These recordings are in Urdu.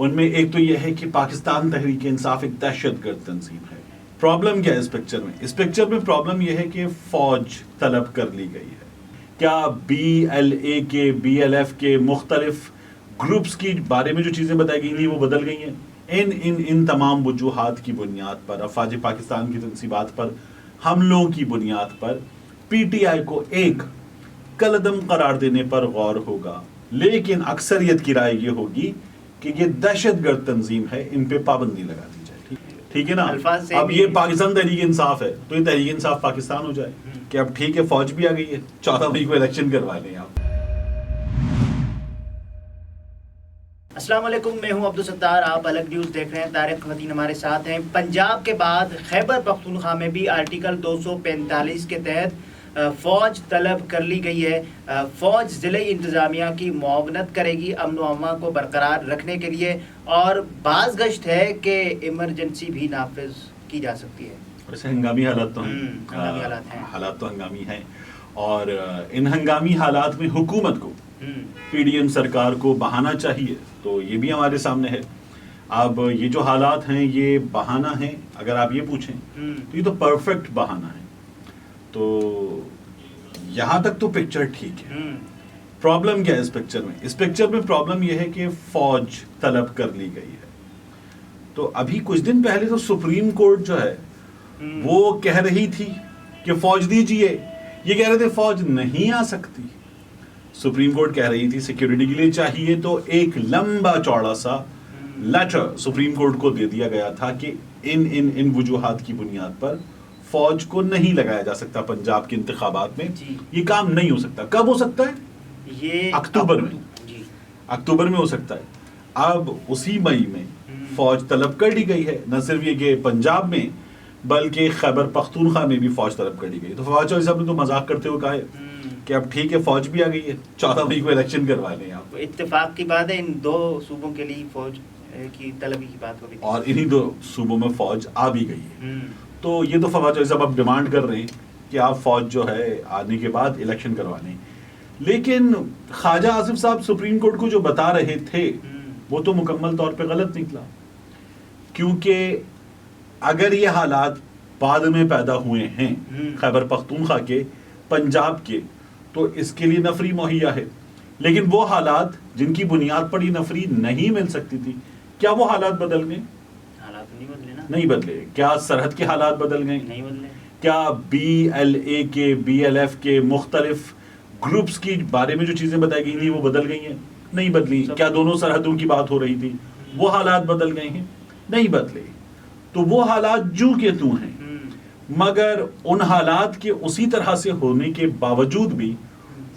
ان میں ایک تو یہ ہے کہ پاکستان تحریک انصاف ایک دہشت گرد تنظیم ہے. پرابلم کیا ہے اس پکچر میں؟ اس پکچر میں پرابلم یہ ہے کہ فوج طلب کر لی گئی ہے. کیا BLA کے BLF کے مختلف گروپس کی بارے میں جو چیزیں بتائی گئی تھیں وہ بدل گئی ہیں. ان تمام وجوہات کی بنیاد پر، افواج پاکستان کی تنصیبات پر حملوں کی بنیاد پر PTI کو ایک کالعدم قرار دینے پر غور ہوگا، لیکن اکثریت کی رائے یہ ہوگی کہ یہ دہشت گرد تنظیم ہے، ان پہ پابندی لگا دی جائے. ٹھیک ہے نا؟ اب یہ پاکستان تحریک انصاف ہے تو یہ تحریک انصاف پاکستان ہو جائے کہ اب ٹھیک ہے فوج بھی آ گئی ہے، 14 مئی کو الیکشن کروا لیں آپ. السلام علیکم، میں ہوں عبدالستار، آپ الگ نیوز دیکھ رہے ہیں. طارق خواتین ہمارے ساتھ ہیں. پنجاب کے بعد خیبر پختونخوا میں بھی آرٹیکل 245 کے تحت فوج طلب کر لی گئی ہے. فوج ضلعی انتظامیہ کی معاونت کرے گی امن و امان کو برقرار رکھنے کے لیے، اور بعض گشت ہے کہ ایمرجنسی بھی نافذ کی جا سکتی ہے. ویسے ہنگامی حالات تو ہیں، حالات تو ہنگامی ہیں، اور ان ہنگامی حالات میں حکومت کو PDM سرکار کو بہانا چاہیے. تو یہ بھی ہمارے سامنے ہے. اب یہ جو حالات ہیں یہ بہانہ ہیں، اگر آپ یہ پوچھیں تو یہ تو پرفیکٹ بہانہ ہے. تو یہاں تک تو پکچر ٹھیک ہے. پرابلم کیا ہے اس پکچر میں؟ اس پکچر میں پرابلم یہ ہے کہ فوج طلب کر لی گئی ہے. تو ابھی کچھ دن پہلے تو سپریم کورٹ جو ہے وہ کہہ رہی تھی کہ فوج دیجیے، یہ کہہ رہے تھے فوج نہیں آ سکتی. سپریم کورٹ کہہ رہی تھی سیکیورٹی کے لیے چاہیے، تو ایک لمبا چوڑا سا لیٹر سپریم کورٹ کو دے دیا گیا تھا کہ ان وجوہات کی بنیاد پر فوج کو نہیں لگایا جا سکتا پنجاب کے انتخابات میں. یہ کام نہیں ہو سکتا. کب ہو سکتا ہے؟ یہ اکتوبر میں، اکتوبر میں ہو سکتا ہے. اب اسی مئی میں فوج طلب کر لی گئی ہے. نہ صرف یہ کہ پنجاب میں بلکہ خیبر پختونخوا میں بھی فوج طلب کر لی گئی. تو فوج چودھری صاحب نے تو مذاق کرتے ہوئے کہا ہے کہ اب ٹھیک ہے فوج بھی آ گئی ہے، 14 مئی کو الیکشن کروا لیں آپ. اتفاق کی بات ہے، ان دو صوبوں کے لیے فوج کی طلبی کی بات ہو رہی ہے، اور انہی دو صوبوں میں فوج آ بھی گئی ہے. تو یہ تو فوج چودھری صاحب اب ڈیمانڈ کر رہے ہیں کہ آپ فوج جو ہے آنے کے بعد الیکشن کروا لیں. لیکن خواجہ آصف صاحب سپریم کورٹ کو جو بتا رہے تھے وہ تو مکمل طور پہ غلط نکلا. کیونکہ اگر یہ حالات بعد میں پیدا ہوئے ہیں خیبر پختونخوا کے، پنجاب کے، تو اس کے لیے نفری مہیا ہے. لیکن وہ حالات جن کی بنیاد پر یہ نفری نہیں مل سکتی تھی، کیا وہ حالات بدل گئے؟ حالات نہیں بدلے نا. نہیں بدلے. کیا سرحد کے حالات بدل گئے؟ نہیں بدلے. کیا BLA کے BLF کے مختلف گروپس کی بارے میں جو چیزیں بتائی گئی تھیں وہ بدل گئی ہیں؟ نہیں بدلی. کیا دونوں سرحدوں کی بات ہو رہی تھی وہ حالات بدل گئے ہیں؟ نہیں بدلے. تو وہ حالات جو کہ تو ہیں، مگر ان حالات کے اسی طرح سے ہونے کے باوجود بھی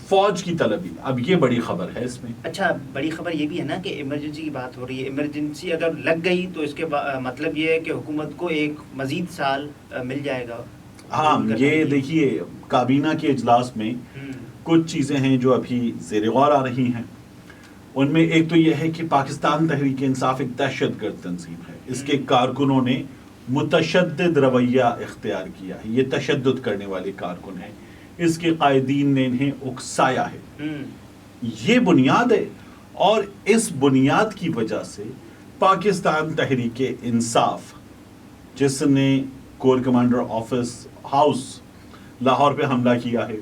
فوج کی طلبی. اب یہ بڑی خبر ہے اس میں. اچھا، بڑی خبر یہ بھی ہے نا کہ ایمرجنسی کی بات ہو رہی ہے. ایمرجنسی اگر لگ گئی تو اس کے مطلب یہ ہے کہ حکومت کو ایک مزید سال مل جائے گا. ہاں، یہ دیکھیے کابینہ کے اجلاس میں کچھ چیزیں ہیں جو ابھی زیر غور آ رہی ہیں. ان میں ایک تو یہ ہے کہ پاکستان تحریک انصاف ایک دہشت گرد تنظیم ہے. اس کے کارکنوں نے متشدد رویہ اختیار کیا ہے. یہ تشدد کرنے والے کارکن ہیں. اس کے قائدین نے انہیں اکسایا ہے. یہ بنیاد ہے، اور اس بنیاد کی وجہ سے پاکستان تحریک انصاف، جس نے corps commander office house Lahore پہ حملہ کیا ہے،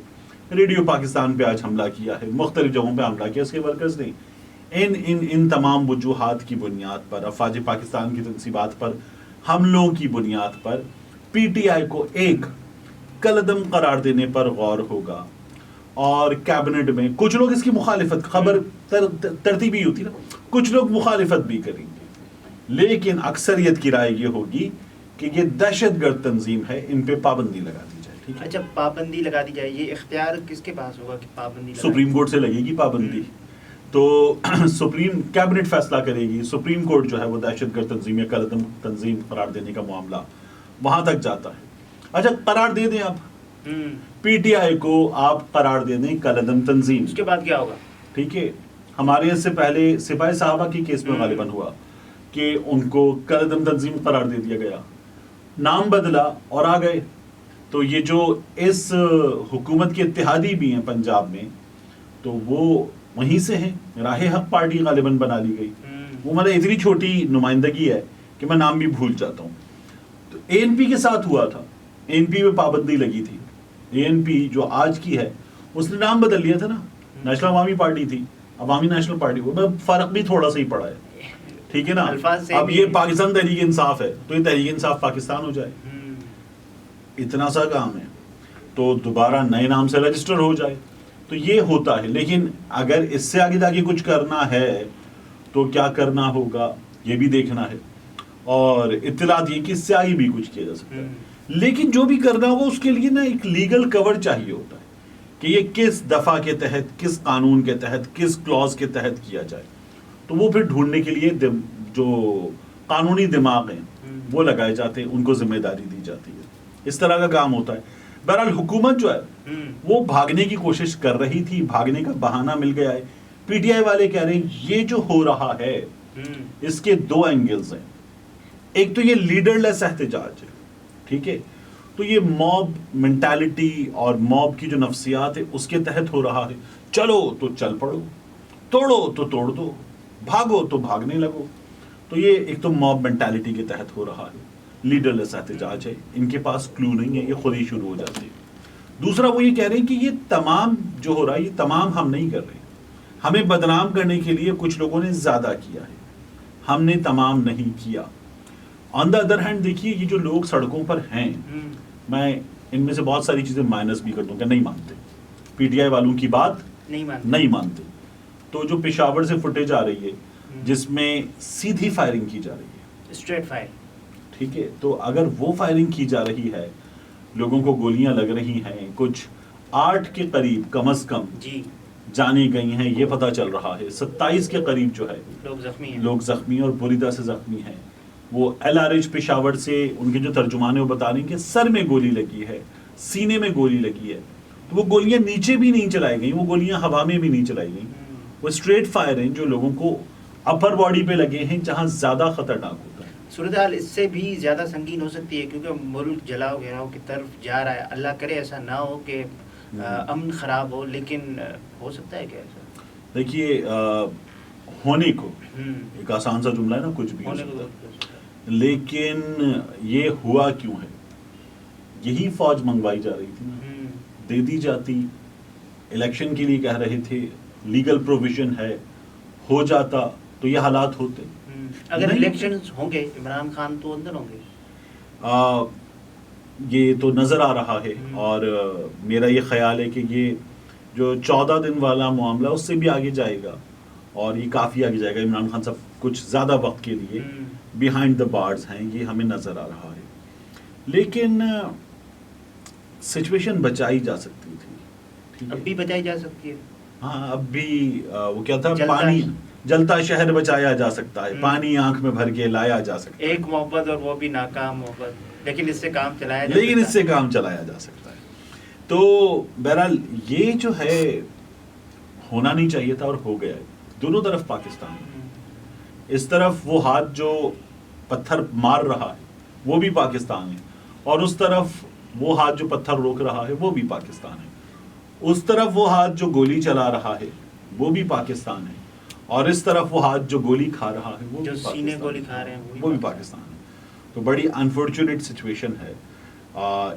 ریڈیو پاکستان پہ آج حملہ کیا ہے، مختلف جگہوں پہ حملہ کیا اس کے ورکرز نے، ان تمام وجوہات کی بنیاد پر، افواج پاکستان کی تنصیبات پر حملوں کی بنیاد پر PTI کو ایک کالعدم قرار دینے پر غور ہوگا. اور کیبنٹ میں کچھ لوگ اس کی مخالفت، خبر ترتیبی ہوتی نا، کچھ لوگ مخالفت بھی کریں گے، لیکن اکثریت کی رائے یہ ہوگی کہ یہ دہشت گرد تنظیم ہے، ان پہ پابندی لگا دی جائے. ٹھیک ہے؟ اچھا، پابندی لگا دی جائے، یہ اختیار کس کے پاس ہوگا کہ پابندی؟ سپریم کورٹ سے لگے گی پابندی. تو سپریم کیبنٹ فیصلہ کرے گی. سپریم کورٹ جو ہے وہ دہشت گرد تنظیم یا کالعدم تنظیم قرار دینے کا معاملہ وہاں تک جاتا ہے. اچھا، قرار دے دیں آپ PTI کو، آپ قرار دے دیں کالعدم تنظیم، اس کے بعد کیا ہوگا؟ ٹھیک ہے. ہمارے اس سے پہلے سپاہی صحابہ کی کیس میں غالباً ہوا کہ ان کو کالعدم تنظیم قرار دے دیا گیا، نام بدلا اور آ گئے. تو یہ جو اس حکومت کے اتحادی بھی ہیں پنجاب میں، تو وہ وہیں سے ہیں. راہ حق پارٹی غالباً بنا لی گئی. وہ مطلب اتنی چھوٹی نمائندگی ہے کہ میں نام بھی بھول جاتا ہوں. تو ANP کے ساتھ ہوا تھا, ANP میں پابندی لگی تھی. ANP جو آج کی ہے اس نے نام بدل لیا تھا نا, نیشنل عوامی پارٹی تھی, عوامی نیشنل پارٹی. وہ فرق بھی تھوڑا سا ہی پڑا ہے, ٹھیک ہے نا. اب یہ پاکستان تحریک انصاف ہے تو یہ تحریک انصاف پاکستان ہو جائے, اتنا سا کام ہے. تو دوبارہ نئے نام سے رجسٹر ہو جائے, تو یہ ہوتا ہے. لیکن اگر اس سے آگے جا کے کچھ کرنا ہے تو کیا کرنا ہوگا یہ بھی دیکھنا ہے, اور اطلاعات یہ کہ اس سے آگے بھی کچھ کیا جا سکتا ہے. لیکن جو بھی کرنا ہوگا اس کے لیے نا ایک لیگل کور چاہیے ہوتا ہے کہ یہ کس دفعہ کے تحت, کس قانون کے تحت, کس کلوز کے تحت کیا جائے. تو وہ پھر ڈھونڈنے کے لیے جو قانونی دماغ ہیں وہ لگائے جاتے ہیں, ان کو ذمہ داری دی جاتی ہے. اس طرح کا کام ہوتا ہے. بہرحال حکومت جو ہے وہ بھاگنے کی کوشش کر رہی تھی, بھاگنے کا بہانہ مل گیا ہے. PTI والے کہہ رہے ہیں یہ جو ہو رہا ہے اس کے دو اینگلز ہیں. ایک تو یہ لیڈر لیس احتجاج ہے, ٹھیک ہے, تو یہ موب مینٹالٹی اور موب کی جو نفسیات ہے اس کے تحت ہو رہا ہے. چلو تو چل پڑو, توڑو تو توڑ دو, بھاگو تو بھاگنے لگو. تو یہ ایک تو موب مینٹالٹی کے تحت ہو رہا ہے, لیڈر لیس احتجاج ہے. ان کے پاس کلو نہیں ہے, یہ خود ہی شروع ہو جاتے ہیں. دوسرا وہ یہ کہہ رہے ہیں کہ یہ تمام جو ہو رہا ہے یہ تمام ہم نہیں کر رہے, ہمیں بدنام کرنے کے لیے کچھ لوگوں نے زیادہ کیا ہے, ہم نے تمام نہیں کیا. آن دا ادر ہینڈ دیکھیے یہ جو لوگ سڑکوں پر ہیں, میں ان میں سے بہت ساری چیزیں مائنس بھی کر دوں کہ نہیں مانتے, PTI والوں کی بات نہیں مانتے. تو جو پشاور سے فوٹیج آ رہی ہے جس میں سیدھی فائرنگ کی جا رہی ہے, اسٹریٹ فائر, ٹھیک ہے, تو اگر وہ فائرنگ کی جا رہی ہے, لوگوں کو گولیاں لگ رہی ہیں, کچھ 8 کے قریب کم از کم جانی گئی ہیں, یہ پتہ چل رہا ہے 27 کے قریب جو ہے لوگ زخمی اور بری طرح سے زخمی ہیں. وہ LRH پشاور سے ان کے جو ترجمان ہیں وہ بتا رہے ہیں کہ سر میں گولی لگی ہے, سینے میں گولی لگی ہے. تو وہ گولیاں نیچے بھی نہیں چلائی گئیں, وہ گولیاں ہوا میں بھی نہیں چلائی گئیں, وہ اسٹریٹ فائر ہیں جو لوگوں کو اپر باڈی پہ لگے ہیں جہاں زیادہ خطرناک ہوتا ہے. صورتحال اس سے بھی زیادہ سنگین ہو سکتی ہے کیونکہ ملک جلاؤ گھیراؤ کی طرف جا رہا ہے. اللہ کرے ایسا نہ ہو کہ امن خراب ہو, لیکن ہو سکتا ہے کیا ایسا؟ دیکھیے ہونے کو ایک آسان سا جملہ ہے نا, کچھ بھی ہو سکتا ہے, لیکن یہ ہوا کیوں ہے؟ یہی فوج منگوائی جا رہی تھی نا, دے دی جاتی, الیکشن کے لیے کہہ رہے تھے, لیگل پروویژن ہے, ہو جاتا تو یہ حالات ہوتے. اگر الیکشنز ہوں گے عمران خان تو اندر ہوں گے, یہ تو نظر آ رہا ہے. اور میرا یہ خیال ہے کہ یہ جو 14 دن والا معاملہ اس سے بھی آگے جائے گا, اور یہ کافی آگے جائے گا. عمران خان صاحب کچھ زیادہ وقت کے لیے بیہائنڈ دا بارز ہیں, یہ ہمیں نظر آ رہا ہے. لیکن سچویشن بچائی جا سکتی تھی, اب بھی بچائی جا سکتی ہے. ہاں اب بھی وہ کیا تھا, پانی جلتا شہر بچایا جا سکتا ہے, پانی آنکھ میں بھر کے لایا جا سکتا ہے. ایک محبت اور وہ بھی ناکام محبت, لیکن اس سے کام چلایا جا سکتا ہے. تو بہرحال یہ جو ہے ہونا نہیں چاہیے تھا اور ہو گیا ہے. دونوں طرف پاکستان ہے, اس طرف وہ ہاتھ جو پتھر مار رہا ہے وہ بھی پاکستان ہے, اور اس طرف وہ ہاتھ جو پتھر روک رہا ہے وہ بھی پاکستان ہے. اس طرف وہ ہاتھ جو گولی چلا رہا ہے وہ بھی پاکستان ہے, اور اس طرف وہ ہاتھ جو گولی کھا رہا ہے وہ بھی سینے گولی کھا رہے ہیں وہ بھی پاکستان ہے. تو بڑی انفارچونیٹ سچویشن ہے.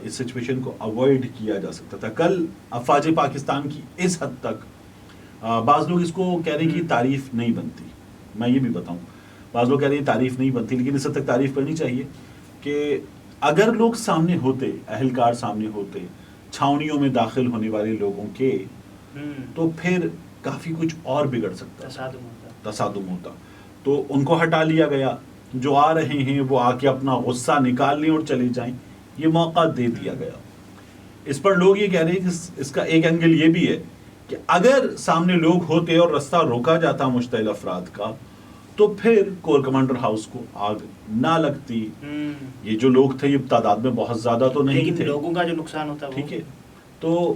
اس سچویشن کو اوائڈ کیا جا سکتا تھا. کل افواج پاکستان کی اس حد تک, بعض لوگ اس کو کہہ رہے ہیں کہ تعریف نہیں بنتی, میں یہ بھی بتاؤں, بعض لوگ کہہ رہے ہیں تعریف نہیں بنتی, لیکن اس حد تک تعریف کرنی چاہیے کہ اگر لوگ سامنے ہوتے, اہلکار سامنے ہوتے, چھاؤنیوں میں داخل ہونے والے لوگوں کے, تو پھر کافی کچھ اور بگڑ سکتا, تصادم ہوتا. تو ان کو ہٹا لیا گیا, جو آ رہے ہیں وہ آ کے اپنا غصہ نکال لیں اور چلے جائیں, یہ موقع دے دیا گیا. اس پر لوگ یہ کہہ رہے ہیں کہ اس کا ایک اینگل یہ بھی ہے کہ اگر سامنے لوگ ہوتے اور رستہ روکا جاتا مشتعل افراد کا, تو پھر کور کمانڈر ہاؤس کو آگ نہ لگتی. یہ جو لوگ تھے یہ تعداد میں بہت زیادہ تو نہیں تھے, لوگوں کا جو نقصان ہوتا, ٹھیک ہے. تو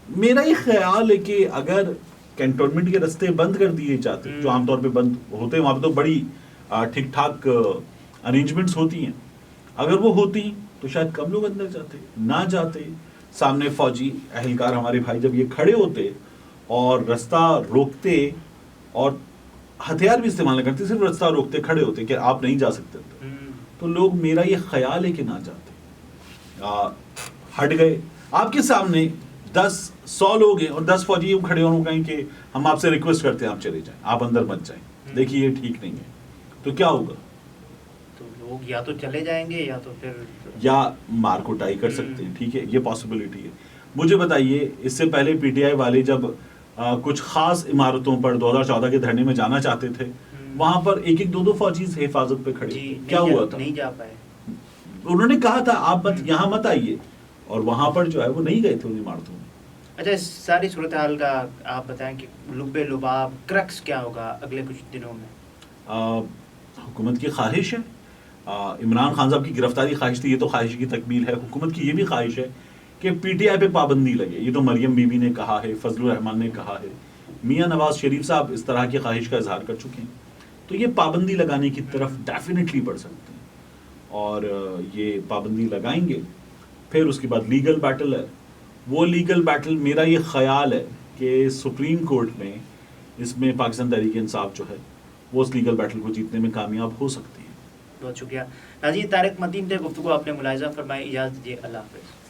میرا یہ خیال ہے کہ اگر کینٹونمنٹ کے رستے بند کر دیے جاتے, جو عام طور پہ بند ہوتے ہیں, وہاں پہ تو بڑی ٹھیک ٹھاک ارینجمنٹس ہوتی ہیں, اگر وہ ہوتی تو شاید کم لوگ اندر جاتے, نہ جاتے. سامنے فوجی اہلکار ہمارے بھائی جب یہ کھڑے ہوتے اور رستہ روکتے اور ہتھیار بھی استعمال نہیں کرتے, صرف رستہ روکتے, کھڑے ہوتے کہ آپ نہیں جا سکتے. تو لوگ, میرا یہ خیال ہے کہ نہ جاتے, ہٹ گئے. آپ کے سامنے 100 لوگ ہیں اور 10 فوجی کھڑے ہوں, کہیں کہ ہم آپ سے ریکویسٹ کرتے ہیں آپ چلے جائیں, آپ اندر مت جائیں, دیکھیے یہ ٹھیک نہیں ہے, تو کیا ہوگا؟ تو لوگ یا تو چلے جائیں گے یا تو پھر یا مار کوٹائی کر سکتے ہیں. ٹھیک ہے, یہ پاسبلٹی ہے. مجھے بتائیے, اس سے پہلے پی ٹی آئی والے جب کچھ خاص عمارتوں پر 2014 کے دھرنے میں جانا چاہتے تھے, وہاں پر 1-2 فوجی حفاظت پہ کھڑے تھے, کیا ہوا تھا؟ نہیں جا پائے. انہوں نے کہا تھا آپ یہاں مت آئیے, اور وہاں پر جو ہے وہ نہیں گئے تھے ان عمارتوں میں. اچھا, اس ساری صورتحال کا آپ بتائیں کہ لب لباب کرکس کیا ہوگا اگلے کچھ دنوں میں؟ حکومت کی خواہش ہے, عمران خان صاحب کی گرفتاری خواہش تھی, یہ تو خواہش کی تکمیل ہے. حکومت کی یہ بھی خواہش ہے کہ پی ٹی آئی پہ پابندی لگے. یہ تو مریم بی بی نے کہا ہے, فضل الرحمان نے کہا ہے, میاں نواز شریف صاحب اس طرح کی خواہش کا اظہار کر چکے ہیں. تو یہ پابندی لگانے کی طرف ڈیفینیٹلی بڑھ سکتے ہیں, اور یہ پابندی لگائیں گے. پھر اس کے بعد لیگل بیٹل ہے. وہ لیگل بیٹل میرا یہ خیال ہے کہ سپریم کورٹ میں اس میں پاکستان تحریک انصاف جو ہے وہ اس لیگل بیٹل کو جیتنے میں کامیاب ہو سکتی ہے. بہت شکریہ ناظرین, طارق متین تھے, گفتگو آپ نے ملاحظہ فرمائی. اجازت دیجیے, اللہ حافظ.